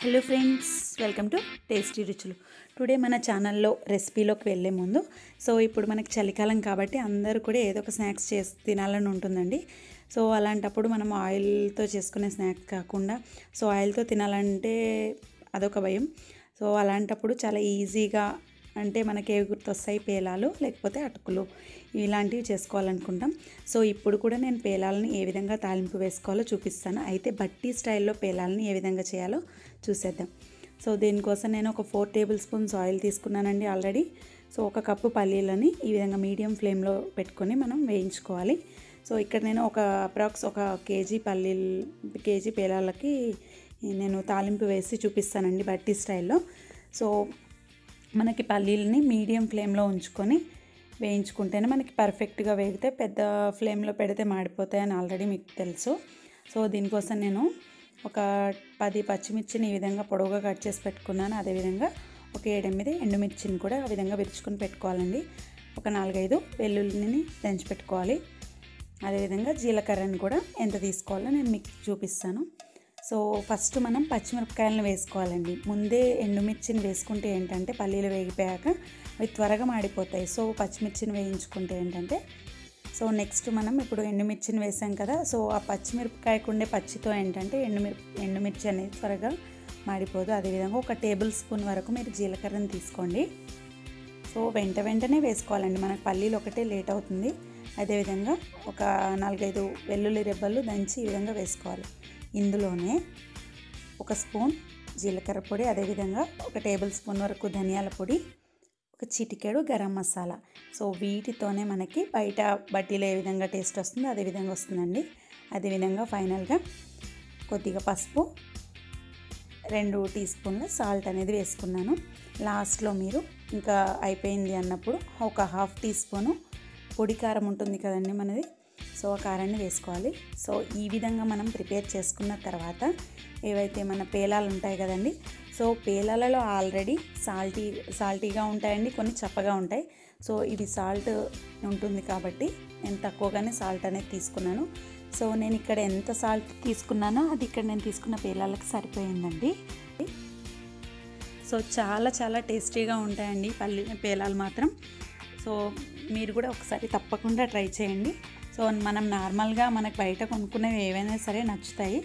Hello friends, welcome to tasty రుచులు. Today మన ఛానల్లో రెసిపీలోకి వెళ్ళే ముందు ఇప్పుడు మనకి చలికాలం కాబట్టి అందరూ కూడా ఏదో ఒక స్నాక్స్ చేసి తినాలని ఉంటుందండి. అలాంటప్పుడు మనం ఆయిల్తో చేసుకునే స్నాక్స్ కాకుండా ఆయిల్తో తినాలంటే అదొక భయం. అలాంటప్పుడు చాలా ఈజీగా అంటే మనకి ఏవి గుర్తొస్తాయి, పేలాలు లేకపోతే అటుకులు ఇలాంటివి చేసుకోవాలనుకుంటాం. ఇప్పుడు కూడా నేను పేలాలని ఏ విధంగా తాలింపు వేసుకోవాలో చూపిస్తాను. అయితే బట్టి స్టైల్లో పేలాలని ఏ విధంగా చేయాలో చూసేద్దాం. దీనికోసం నేను ఒక 4 టేబుల్ స్పూన్స్ ఆయిల్ తీసుకున్నానండి ఆల్రెడీ. ఒక కప్పు పల్లీలని ఈ విధంగా మీడియం ఫ్లేమ్లో పెట్టుకొని మనం వేయించుకోవాలి. ఇక్కడ నేను అప్రాక్స్ ఒక కేజీ పేలాలకి నేను తాలింపు వేసి చూపిస్తానండి బట్టి స్టైల్లో. మనకి పల్లీలని మీడియం ఫ్లేమ్లో ఉంచుకొని వేయించుకుంటేనే మనకి పర్ఫెక్ట్గా వేగితే, పెద్ద ఫ్లేమ్లో పెడితే మాడిపోతాయని ఆల్రెడీ మీకు తెలుసు. దీనికోసం నేను ఒక 10 పచ్చిమిర్చిని ఈ విధంగా పొడవుగా కట్ చేసి పెట్టుకున్నాను. అదేవిధంగా ఒక 7-8 ఎండుమిర్చిని కూడా ఆ విధంగా విరుచుకొని పెట్టుకోవాలండి. ఒక 4-5 వెల్లుల్లిని దంచి పెట్టుకోవాలి. అదేవిధంగా జీలకర్రని కూడా ఎంత తీసుకోవాలో నేను మీకు చూపిస్తాను. ఫస్ట్ మనం పచ్చిమిరపకాయలను వేసుకోవాలండి. ముందే ఎండుమిర్చిని వేసుకుంటే ఏంటంటే పల్లీలు వేగిపోయాక అవి త్వరగా మాడిపోతాయి. పచ్చిమిర్చిని వేయించుకుంటే ఏంటంటే నెక్స్ట్ మనం ఇప్పుడు ఎండుమిర్చిని వేసాం కదా, ఆ పచ్చిమిరపకాయకు ఉండే పచ్చితో ఏంటంటే ఎండుమిర్చి అనేది త్వరగా మాడిపోదు. అదేవిధంగా ఒక టేబుల్ స్పూన్ వరకు మీరు జీలకర్రని తీసుకోండి. వెంటనే వేసుకోవాలండి, మనకు పల్లీలు ఒకటే లేట్ అవుతుంది. అదేవిధంగా ఒక 4-5 వెల్లుల్లి రెబ్బలు దంచి ఈ విధంగా వేసుకోవాలి. ఇందులోనే ఒక స్పూన్ జీలకర్ర పొడి, అదేవిధంగా ఒక టేబుల్ స్పూన్ వరకు ధనియాల పొడి, ఒక చిటికెడు గరం మసాలా. వీటితోనే మనకి బయట బట్టీలో ఏ విధంగా టేస్ట్ వస్తుందో అదే విధంగా వస్తుందండి. అదేవిధంగా ఫైనల్గా కొద్దిగా పసుపు, 2 టీ స్పూన్ల సాల్ట్ అనేది వేసుకున్నాను. లాస్ట్లో మీరు ఇంకా అయిపోయింది అన్నప్పుడు ఒక 1/2 టీ స్పూను పొడి కారం ఉంటుంది కదండి మనది, ఆ కారాన్ని వేసుకోవాలి. ఈ విధంగా మనం ప్రిపేర్ చేసుకున్న తర్వాత ఏవైతే మన పేలాలు ఉంటాయి కదండి, పేలాలలో ఆల్రెడీ సాల్టీగా ఉంటాయండి, కొన్ని చప్పగా ఉంటాయి. ఇది సాల్ట్ ఉంటుంది కాబట్టి నేను తక్కువగానే సాల్ట్ అనేది తీసుకున్నాను. నేను ఇక్కడ ఎంత సాల్ట్ తీసుకున్నానో అది ఇక్కడ నేను తీసుకున్న పేలాలకు సరిపోయిందండి. చాలా చాలా టేస్టీగా ఉంటాయండి పేలాలు మాత్రం. మీరు కూడా ఒకసారి తప్పకుండా ట్రై చేయండి. మనం నార్మల్గా మనకు బయట కొనుక్కునేవి ఏవైనా సరే నచ్చుతాయి.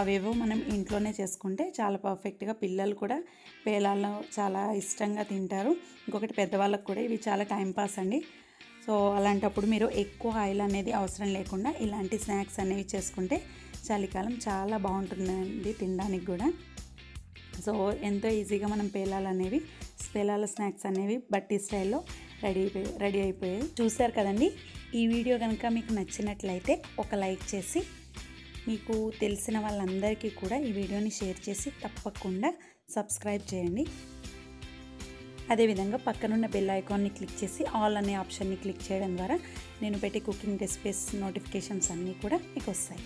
అవేవో మనం ఇంట్లోనే చేసుకుంటే చాలా పర్ఫెక్ట్గా, పిల్లలు కూడా పేలాలు చాలా ఇష్టంగా తింటారు. ఇంకొకటి పెద్దవాళ్ళకు కూడా ఇవి చాలా టైంపాస్ అండి. అలాంటప్పుడు మీరు ఎక్కువ ఆయిల్ అనేది అవసరం లేకుండా ఇలాంటి స్నాక్స్ అనేవి చేసుకుంటే చలికాలం చాలా బాగుంటుందండి తినడానికి కూడా. ఎంతో ఈజీగా మనం పేలాల స్నాక్స్ అనేవి బట్టి స్టైల్లో రెడీ అయిపోయాయి. చూశారు కదండి. ఈ వీడియో కనుక మీకు నచ్చినట్లయితే ఒక లైక్ చేసి, మీకు తెలిసిన వాళ్ళందరికీ కూడా ఈ వీడియోని షేర్ చేసి తప్పకుండా సబ్స్క్రైబ్ చేయండి. అదేవిధంగా పక్కనున్న బెల్ ఐకాన్ని క్లిక్ చేసి ఆల్ అనే ఆప్షన్ని క్లిక్ చేయడం ద్వారా నేను పెట్టే కుకింగ్ రెసిపీస్ నోటిఫికేషన్స్ అన్నీ కూడా మీకు వస్తాయి.